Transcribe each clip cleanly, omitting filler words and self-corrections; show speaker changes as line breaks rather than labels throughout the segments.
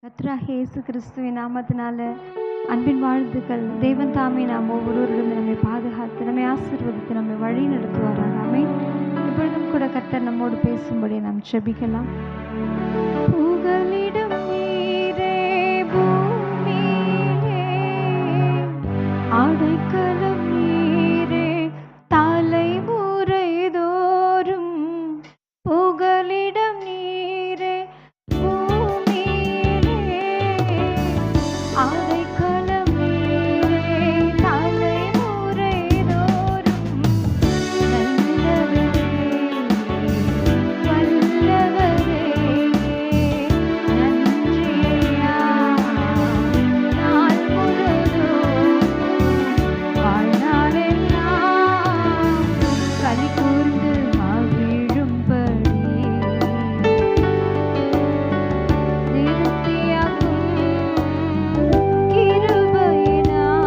கர்த்தராகிய இயேசு கிறிஸ்துவின் நாமத்தினால அன்பின் வாழ்த்துக்கள். தேவன் தாமே நாம் ஒவ்வொருவரிடம் நம்மை பாதுகாத்து நம்மை ஆசீர்வதித்து நம்மை வழி நடத்துவாராக. ஆமென். இப்பொழுதும் கூட கர்த்தர் நம்மோடு பேசும்படி நாம் ஜெபிக்கலாம். புகலிடம் நீரே பூமியிலே, அடைக்கலம் நீரே தலைமுறை தோறும். புகலிடம் நீரே பூமியிலே, அடைக்கலம் நீரே தலைமுறை தோறும். நல்லவரே, வல்லவரே, நன்றியா நாள் முழுதும் வாழ்நாளெல்லாம் களி கூர்ந்து மகிழும்படி நிறுத்தியாக்கும் கிருபையினால்.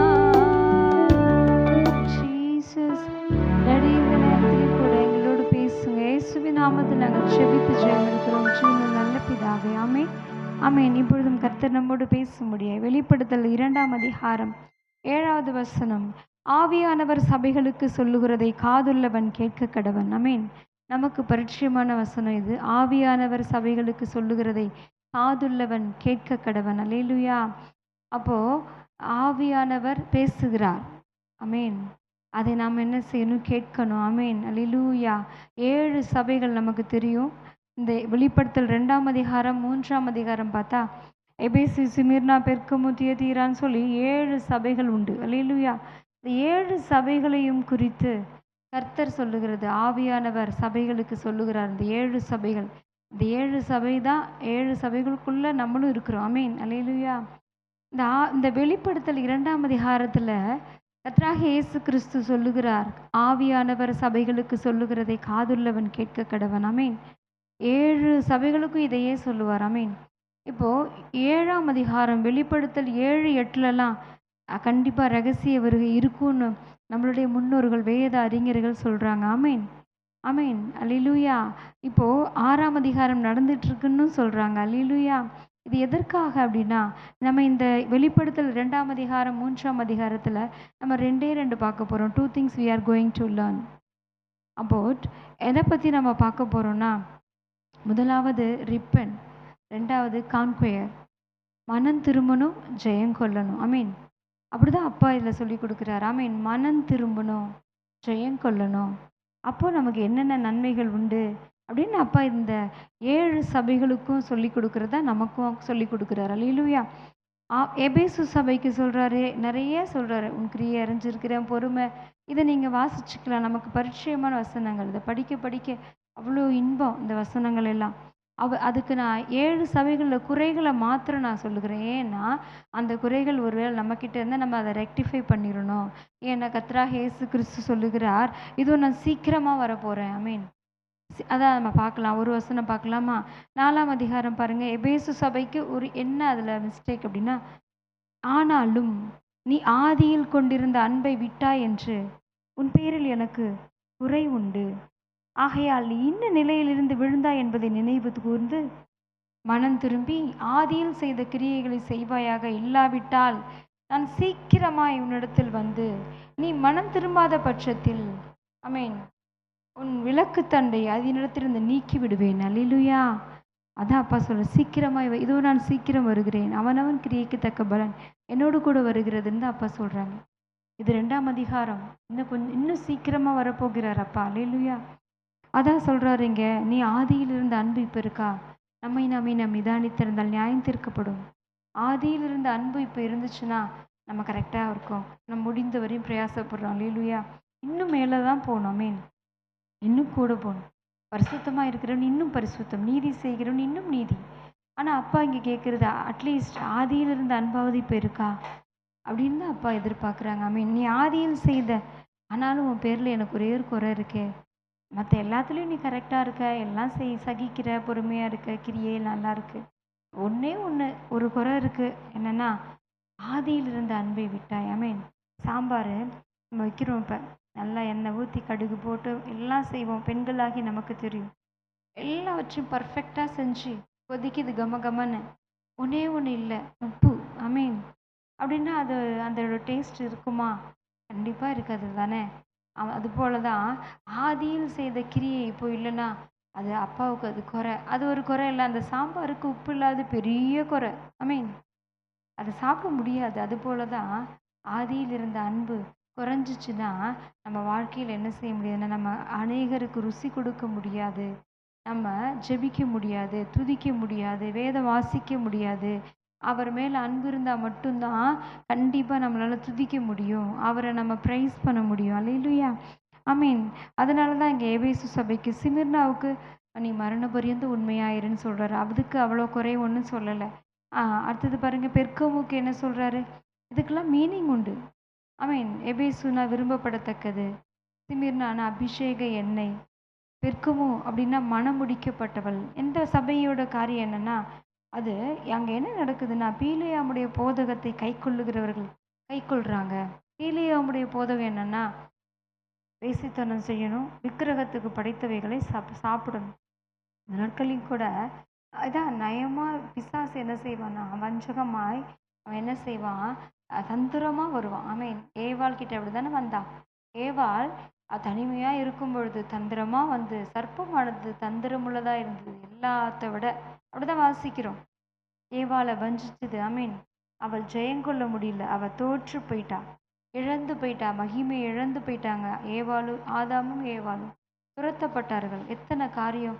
ஜீசஸ், டாடி, இந்த நேரத்திலும் கூட எங்களோடு பேசுங்க. இயேசுவின் நாமத்தில் நாங்கள் ஜெபித்து ஜெயம் எடுக்கிறோம். ஜீவனுள்ள நல்ல பிதாவே, ஆமென் ஆமென். இப்பொழுதும் கர்த்தர் நம்மோடு பேச முடியாது. வெளிப்படுத்தல் 2ஆம் அதிகாரம் 7வது வசனம். ஆவியானவர் சபைகளுக்கு சொல்லுகிறதை காதுள்ளவன் கேட்க கடவன். ஆமென். நமக்கு பரிச்சயமான வசனம் இது. ஆவியானவர் சபைகளுக்கு சொல்லுகிறதை காதுள்ளவன் கேட்க கடவன். அல்லேலூயா. அப்போ ஆவியானவர் பேசுகிறார். ஆமென். அதை நாம் என்ன செய்யணும்? கேட்கணும். ஆமென். அல்லேலூயா. 7 சபைகள் நமக்கு தெரியும். இந்த வெளிப்படுத்தல் 2ஆம் அதிகாரம் 3ஆம் அதிகாரம் பார்த்தா எபேசு, சிமிர்னா, பெர்கமு, தியதீரான்னு சொல்லி 7 சபைகள் உண்டு. அல்லேலூயா. இந்த 7 சபைகளையும் குறித்து கர்த்தர் சொல்லுகிறது. ஆவியானவர் சபைகளுக்கு சொல்லுகிறார். இந்த 7 சபைகள், இந்த 7 சபை தான், 7 சபைகளுக்குள்ள நம்மளும் இருக்கிறோம். ஆமென். அல்லேலூயா. இந்த வெளிப்படுத்தல் 2ஆம் அதிகாரத்தில் கர்த்தராகிய இயேசு கிறிஸ்து சொல்லுகிறார், ஆவியானவர் சபைகளுக்கு சொல்லுகிறதை காதுள்ளவன் கேட்க கடவன். ஆமென். 7 சபைகளுக்கும் இதையே சொல்லுவார். ஆமென். இப்போ 7ஆம் அதிகாரம் வெளிப்படுத்தல் 7:8லலாம் கண்டிப்பாக ரகசிய வருகை இருக்கும்னு நம்மளுடைய முன்னோர்கள் வேத அறிஞர்கள் சொல்கிறாங்க. ஆமென் ஆமென். அல்லேலூயா. இப்போ 6ஆம் அதிகாரம் நடந்துட்டு இருக்குன்னு சொல்கிறாங்க. அல்லேலூயா. இது எதற்காக அப்படின்னா, நம்ம இந்த வெளிப்படுத்தல் 2ஆம் அதிகாரம் 3ஆம் அதிகாரத்தில் நம்ம 2 பார்க்க போகிறோம். 2 things we are going to learn about. எதை பற்றி நம்ம பார்க்க போகிறோம்னா, முதலாவது ரிப்பன், 2வது கான்குயர். மனம் திரும்பணும், ஜெயம் கொள்ளணும். ஆமீன். அப்படிதான் அப்பா இதில் சொல்லி கொடுக்குறாரு. ஆமீன். மனம் திரும்பணும், ஜெயம் கொள்ளணும். அப்போ நமக்கு என்னென்ன நன்மைகள் உண்டு அப்படின்னு அப்பா இந்த 7 சபைகளுக்கும் சொல்லி கொடுக்குறதா நமக்கும் சொல்லி கொடுக்குறாரு. அல்லேலூயா. எபேசு சபைக்கு சொல்கிறாரு, நிறைய சொல்கிறாரு. உன் கிரியை அறிஞ்சிருக்கிறேன், பொறுமை. இதை நீங்கள் வாசிச்சுக்கலாம். நமக்கு பரிச்சயமான வசனங்கள். இதை படிக்க படிக்க அவ்வளோ இன்பம் இந்த வசனங்கள் எல்லாம். அதுக்கு நான் 7 சபைகளில் குறைகளை மாத்திரம் நான் சொல்லுகிறேன். ஏன்னா அந்த குறைகள் ஒருவேளை நம்மக்கிட்ட இருந்தால் நம்ம அதை ரெக்டிஃபை பண்ணிடணும். ஏன்னா கர்த்தராகிய இயேசு கிறிஸ்து சொல்லுகிறார், இதோ நான் சீக்கிரமாக வரப்போகிறேன். ஆமீன். அதான் நம்ம பார்க்கலாம். ஒரு வசனம் பார்க்கலாமா? 4ஆம் அதிகாரம் பாருங்கள். எபேசு சபைக்கு ஒரு என்ன அதில் மிஸ்டேக் அப்படின்னா, ஆனாலும் நீ ஆதியில் கொண்டிருந்த அன்பை விட்டாய் என்று உன் பேரில் எனக்கு குறை உண்டு. ஆகையால் நீ இன்ன நிலையிலிருந்து விழுந்தாய் என்பதை நினைவு கூர்ந்து மனம் திரும்பி ஆதியில் செய்த கிரியைகளை செய்வாயாக. இல்லாவிட்டால் நான் சீக்கிரமாய் உன்னிடத்தில் வந்து நீ மனம் திரும்பாத பட்சத்தில் ஆமென் உன் விளக்கு தண்டை அதனிடத்திலிருந்து நீக்கி விடுவேன். அல்லேலூயா. அதான் அப்பா சொல்ற, சீக்கிரமாய் இதோ நான் சீக்கிரம் வருகிறேன், அவனவன் கிரியைக்கு தக்க பலன் என்னோடு கூட வருகிறதுன்னு தான் அப்பா சொல்றாங்க. இது 2ஆம் அதிகாரம். இன்னும் சீக்கிரமா வரப்போகிறார் அப்பா. அல்லேலூயா. அதான் சொல்கிறாருங்க, நீ ஆதியில் இருந்த அன்பு இப்போ இருக்கா? நம்மை நாம் நிதானித்திருந்தால் நியாயம் தீர்க்கப்படும். ஆதியில் இருந்த அன்பு இப்போ இருந்துச்சுன்னா நம்ம கரெக்டாக இருக்கோம். நம்ம முடிந்த வரையும் பிரயாசப்படுறோம். அல்லேலூயா. இன்னும் மேலே தான் போகணும். ஆமென். இன்னும் கூட போகணும். பரிசுத்தமாக இருக்கிறவன் இன்னும் பரிசுத்தம், நீதி செய்கிறவன் இன்னும் நீதி. ஆனால் அப்பா இங்கே கேட்குறது, அட்லீஸ்ட் ஆதியில் இருந்த அன்பாவது இப்போ இருக்கா அப்படின்னு தான் அப்பா எதிர்பார்க்குறாங்க. ஆமென். நீ ஆதியில் செய்த, ஆனாலும் உன் பேரில் எனக்கு ஒரே ஒரு குறை இருக்கே. மற்ற எல்லாத்துலேயும் நீ கரெக்டாக இருக்க, எல்லாம் சகிக்கிற, பொறுமையாக இருக்க, கிரியே நல்லா இருக்கு. ஒன்றே ஒன்று, ஒரு குறை இருக்குது. என்னென்னா, ஆதியில் இருந்த அன்பை விட்டாய். ஆமென். சாம்பார் நம்ம வைக்கிறோம், இப்போ நல்லா எண்ணெய் ஊற்றி கடுகு போட்டு எல்லாம் செய்வோம். பெண்களாகி நமக்கு தெரியும். எல்லாவற்றையும் பர்ஃபெக்டாக செஞ்சு கொதிக்குது கம கமன்னு. ஒண்ணே ஒண்ணு இல்ல, உப்பு. ஐ அப்படின்னா அது அதோட டேஸ்ட் இருக்குமா? கண்டிப்பா இருக்காது தானே! அதுபோல தான் ஆதியில் செய்த கிரியை இப்போ இல்லன்னா, அது அப்பாவுக்கு அது குறை. அது ஒரு குறை இல்ல. அந்த சாம்பாருக்கு உப்பு இல்லாதது பெரிய குறை. ஐ மீன் அத சாப்பிட முடியாது. அதுபோல தான் ஆதியில் இருந்த அன்பு குறைஞ்சிச்சுன்னா, நம்ம வாழ்க்கையில என்ன செய்ய முடியாதுன்னா, நம்ம அநேகருக்கு ருசி கொடுக்க முடியாது. நம்ம ஜெபிக்க முடியாது, துதிக்க முடியாது, வேதம் வாசிக்க முடியாது. அவர் மேல அன்பு இருந்தா மட்டும் தான் கண்டிப்பா நம்மளால துதிக்க முடியும். அவர நம்ம பிரைஸ் பண்ண முடியும். அல்லேலூயா! ஆமென். அதனால தான் இங்க எபேசு சபைக்கு சிமிர்னாவுக்கு நீ மரண பரியந்தம் உண்மையா இருன்னு சொல்றாரு. அதுக்கு அவ்வளோ குறை ஒண்ணும் சொல்லல. ஆ அடுத்தது பாருங்க பெர்கமுக்கு என்ன சொல்றாரு? இதுக்கெல்லாம் மீனிங் உண்டு. ஆமென். எபேசுனா விரும்பப்படத்தக்கது. சிமிர்னானா அபிஷேக எண்ணெய். பெர்கமு அப்படின்னா மணமுடிக்கப்பட்டவள். இந்த சபையோட காரியம் என்னன்னா, அது அங்க என்ன நடக்குதுன்னா, பீலேயாமுடைய போதகத்தை கைக்கொள்ளுகிறவர்கள் கைக்கொள்றாங்க. பீலேயாமுடைய போதகம் என்னன்னா, வேசித்தனம் செய்யணும், விக்கிரகத்துக்கு படைத்தவைகளை சாப்பிடணும். இந்த நாட்களையும் கூட அதான் நயமா பிசாசு என்ன செய்வான்னா, வஞ்சகமாய் அவன் என்ன செய்வான், தந்திரமா வருவான். ஆமென். ஏவாள் கிட்ட அப்படிதானே வந்தான். ஏவாள் தனிமையா இருக்கும் பொழுது தந்திரமா வந்து, சர்ப்பமானது தந்திரமுள்ளதா இருந்தது எல்லாத்த விட. அப்படிதான் வாசிக்கிறோம். ஏவாளை வஞ்சிச்சது. ஆமீன். அவள் ஜெயங்கொள்ள முடியல. அவ தோற்று போயிட்டா. இழந்து போயிட்டா. மகிமை இழந்து போயிட்டாங்க. ஏவாளும் ஆதாமும் ஏவாளும் துரத்தப்பட்டார்கள். எத்தனை காரியம்.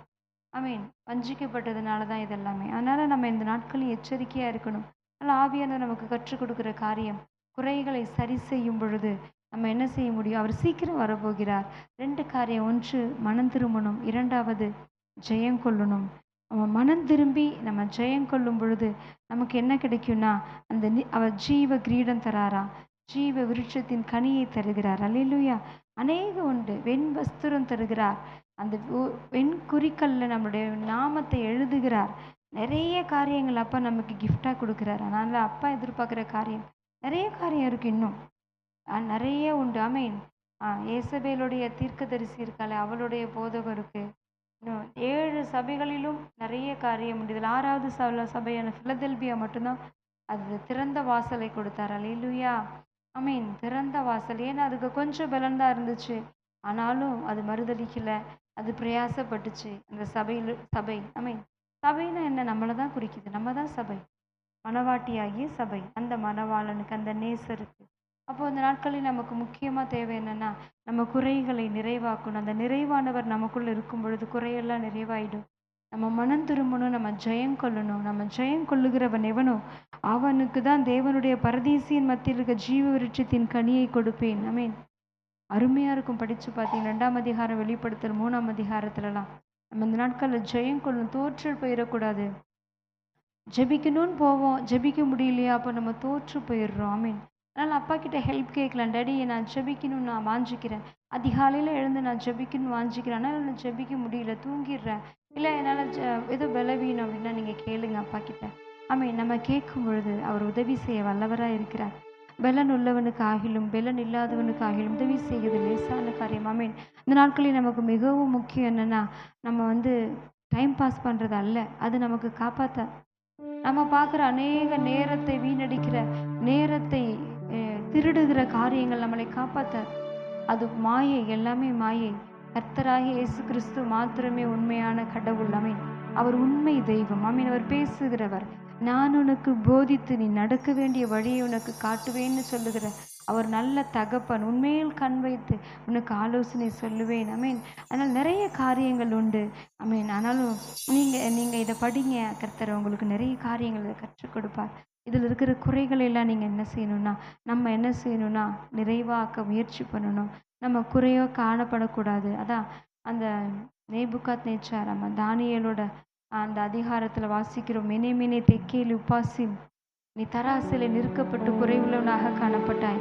ஆமீன். வஞ்சிக்கப்பட்டதுனால தான் இதெல்லாமே. அதனால நம்ம இந்த நாட்களில் எச்சரிக்கையா இருக்கணும். அதனால் ஆவியானவர் நமக்கு கற்றுக் கொடுக்கிற காரியம், குறைகளை சரி செய்யும் பொழுது நம்ம என்ன செய்ய முடியும்? அவர் சீக்கிரம் வரப்போகிறார். 2 காரியம். 1 மனம் திரும்பணும். 2வது ஜெயம் கொள்ளணும். நம்ம மனம் திரும்பி நம்ம ஜெயம் கொள்ளும் பொழுது நமக்கு என்ன கிடைக்கும்னா, அந்த அவர் ஜீவ கிரீடம் தராராம். ஜீவ விருட்சத்தின் கனியை தருகிறார். அல்லேலூயா! அநேகம் உண்டு. வெண் வஸ்திரம் தருகிறார். அந்த வெண் குறிக்கல்ல நம்முடைய நாமத்தை எழுதுகிறார். நிறைய காரியங்கள் அப்பா நமக்கு கிஃப்டா கொடுக்கிறார். அதனால அப்பா எதிர்பார்க்கிற காரியம் நிறைய காரியம் இருக்கு இன்னும். நிறைய உண்டு. ஆமீன். ஏசபேலுடைய தீர்க்கதரிசி இருக்காளே, அவளுடைய போதகம் இருக்கு. இன்னும் 7 சபைகளிலும் நிறைய காரியம் உண்டு. இதில் 6வது சபையான பிலதெல்பியா மட்டும்தான் அது திறந்த வாசலை கொடுத்தார். அல்லேலூயா! ஆமீன். திறந்த வாசல். ஏன்னா அதுக்கு கொஞ்சம் பலன் தான் இருந்துச்சு. ஆனாலும் அது மறுதலிக்கல. அது பிரயாசப்பட்டுச்சு. அந்த சபை ஆமீன். சபைன்னா என்ன? நம்மளை தான் குறிக்குது. நம்ம தான் சபை. மணவாட்டியாகிய சபை. அந்த மணவாளனுக்கு, அந்த நேசருக்கு. அப்போ இந்த நாட்களில் நமக்கு முக்கியமா தேவை என்னன்னா, நம்ம குறைகளை நிறைவாக்கணும். அந்த நிறைவானவர் நமக்குள்ள இருக்கும் பொழுது குறையெல்லாம் நிறைவாயிடும். நம்ம மனம் திரும்பணும். நம்ம ஜெயம் கொள்ளணும். நம்ம ஜெயம் கொள்ளுகிறவன் எவனோ அவனுக்கு தான் தேவனுடைய பரதீசியின் மத்தியில் இருக்க ஜீவ விருட்சத்தின் கனியை கொடுப்பேன். ஆமீன். அருமையா இருக்கும். படிச்சு பார்த்தீங்கன்னா 2ஆம் அதிகாரம் வெளிப்படுத்தல் 3ஆம் அதிகாரத்துலலாம் நம்ம இந்த நாட்களில் ஜெயம் கொள்ளணும். தோற்று போயிடக்கூடாது. ஜெபிக்கணும்னு போவோம். ஜெபிக்க முடியலையா? அப்போ நம்ம தோற்று போயிடுறோம். ஆமீன். அதனால் அப்பா கிட்ட ஹெல்ப் கேட்கலாம். டாடி நான் ஜெபிக்கணும்னு நான் வாஞ்சிக்கிறேன். அதிகாலையில் எழுந்து நான் ஜெபிக்கணும்னு வாஞ்சிக்கிறேன். ஆனால் நான் ஜெபிக்க முடியல, தூங்கிடுறேன். இல்லை என்னால் ஏதோ பலவீனம் அப்படின்னா நீங்கள் கேளுங்க அப்பா கிட்ட. ஆமீன். நம்ம கேட்கும் பொழுது அவர் உதவி செய்ய வல்லவராக இருக்கிறார். பலன் உள்ளவனுக்கு ஆகிலும் பலன் இல்லாதவனுக்கு ஆகிலும் உதவி செய்கிறது லேசான காரியம். ஆமீன். இந்த நாட்களில் நமக்கு மிகவும் முக்கியம் என்னென்னா, நம்ம டைம் பாஸ் பண்ணுறது அல்ல, அது நமக்கு காப்பாற்ற. நம்ம பார்க்குற அநேக நேரத்தை வீணடிக்கிற, நேரத்தை திருடுகிற காரியங்கள் நம்மளை காப்பாற்ற. அது மாயை, எல்லாமே மாயை. கர்த்தராகிய இயேசு கிறிஸ்து மாத்திரமே உண்மையான கடவுள். ஆமீன். அவர் உண்மை தெய்வம். ஆமீன். அவர் பேசுகிறவர். நான் உனக்கு போதித்து நீ நடக்க வேண்டிய வழியை உனக்கு காட்டுவேன்னு சொல்லுகிற அவர் நல்ல தகப்பன். உண்மையில் கண் வைத்து உனக்கு ஆலோசனை சொல்லுவேன். ஆமீன். அதனால் நிறைய காரியங்கள் உண்டு. ஆமீன். ஆனாலும் நீங்கள் இதை படிங்க. கர்த்தர் உங்களுக்கு நிறைய காரியங்களை கற்றுக் கொடுப்பார். இதில் இருக்கிற குறைகளை எல்லாம் நீங்கள் என்ன செய்யணும்னா, நம்ம என்ன செய்யணும்னா நிறைவாக்க முயற்சி பண்ணணும். நம்ம குறையோ காணப்படக்கூடாது. அதான் அந்த நேபுகாத்நேச்சார் நம்ம தானியேலோட அந்த அதிகாரத்தில் வாசிக்கிறோம். மினே மினே தெக்கேலி உப்பாசிம், நீ தராசில நிறுக்கப்பட்டு குறைவுள்ளவனாக காணப்பட்டாய்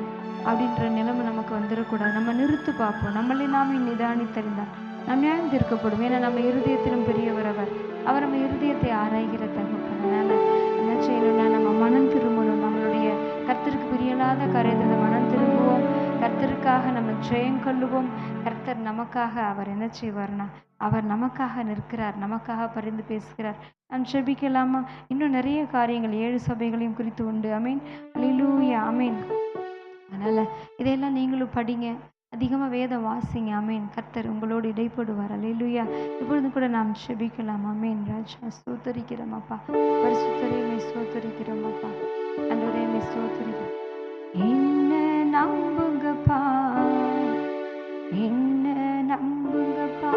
அப்படின்ற நிலைமை நமக்கு வந்துடக்கூடாது. நம்ம நிறுத்து பார்ப்போம். நம்மளே நாமே நிதானித்தறிந்தால் நம் நியாயம் தீர்க்கப்படும். ஏன்னா நம்ம இருதயத்திலும் பெரியவர் அவர். அவர் நம்ம இருதயத்தை ஆராய்கிற தகப்பன். அதனால என்ன செய்யணும்னா நம்ம மனம் திரும்பணும். நம்மளுடைய கர்த்தருக்கு பிரியலாத காரியத்தை மனம் திரும்புவோம். கர்த்தருக்காக நம்ம ஜெயம் கொள்ளுவோம். கர்த்தர் கர்த்தர் நமக்காக அவர் என்ன செய்வார்னா, அவர் நமக்காக நிற்கிறார், நமக்காக பரிந்து பேசுகிறார். நாம் ஜெபிக்கலாமா? இன்னும் நிறைய காரியங்கள் 7 சபைகளையும் குறித்து உண்டு. ஆமீன். அல்லேலூயா. ஆமீன். அதனால இதையெல்லாம் நீங்களும் படிங்க, அதிகமாக வேதம் வாசிங்க. ஆமீன். கர்த்தர் உங்களோடு இடைப்படுவார். அல்லேலூயா. இப்பொழுது கூட நாம் ஜெபிக்கலாம். ஆமீன். ராஜா ஸ்தோத்தரிக்கிறோம் அப்பா, பரிசுத்தரே மே ஸ்தோத்தரிக்கிறோம் அப்பா, ஆண்டவரே மே ஸ்தோத்தரிக்கிறோம். என்ன நம்புங்கப்பா, என்ன நம்புங்கப்பா,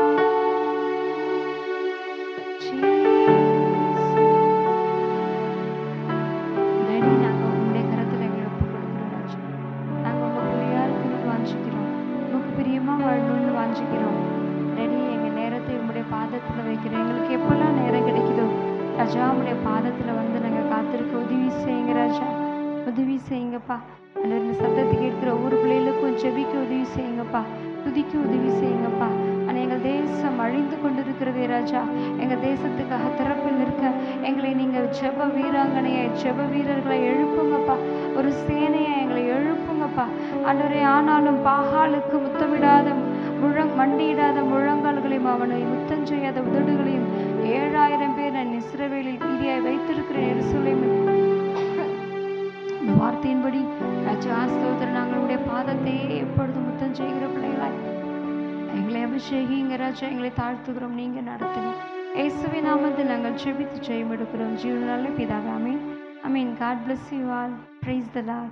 டேடி நாங்கள் உங்களுடைய கரத்தில் எங்களை ஒப்பு கொடுக்குறோம் ராஜா. நாங்கள் உங்கள் பிள்ளையா இருக்கணும்னு வாஞ்சிக்கிறோம், உங்களுக்கு பிரியமாக வாழணும்னு வாஞ்சிக்கிறோம். டேடி எங்கள் நேரத்தை உங்களுடைய பாதத்தில் வைக்கிறோம். எங்களுக்கு எப்போல்லாம் நேரம் கிடைக்குதோ ராஜா உங்களுடைய பாதத்தில் வந்து நாங்கள் காத்திருக்க உதவி செய்யுங்க ராஜா, உதவி செய்யுங்கப்பா. அந்த சத்தத்தை கேட்கிற ஒவ்வொரு பிள்ளைகளுக்கும் ஜெபிக்க உதவி செய்யுங்கப்பா, துதிக்க உதவி செய்யுங்கப்பா. ஆனால் எங்கள் தேசம் அழிந்து கொண்டிருக்கிறதே ராஜா, எங்கள் தேசத்துக்காக திறப்பில் நிற்க எங்களை நீங்கள் ஜெப வீராங்கனையை, ஜெப வீரர்களை எழுப்புங்கப்பா, ஒரு சேனையை எங்களை எழுப்புங்கப்பா ஆண்டவரே. ஆனாலும் பாகாலுக்கு முத்தமிடாத மண்டியிடாத முழங்கால்களையும் அவனை முத்தம் செய்யாத உதடுகளையும் 7000 பேர் நான் இஸ்ரவேலில் மீதியாய் வைத்திருக்கிறேன் எருசலேமில். இந்த வார்த்தையின்படி ராஜா ஸ்தோத்திரம், நாங்களுடைய பாதத்தை எப்பொழுது முத்தம் செய்கிற பிள்ளைகளாய் எங்களை அபிஷேகிங்க ராஜா, எங்களை தாழ்த்துகிறோம், நீங்க நடத்துங்க. இயேசுவின் நாமத்தில் நாங்கள் ஜெபித்து ஜெயம் எடுக்கிறோம். ஜீவன் நல்ல பிதாவே. ஆமீன். ஆமீன். God bless you all. Praise the Lord.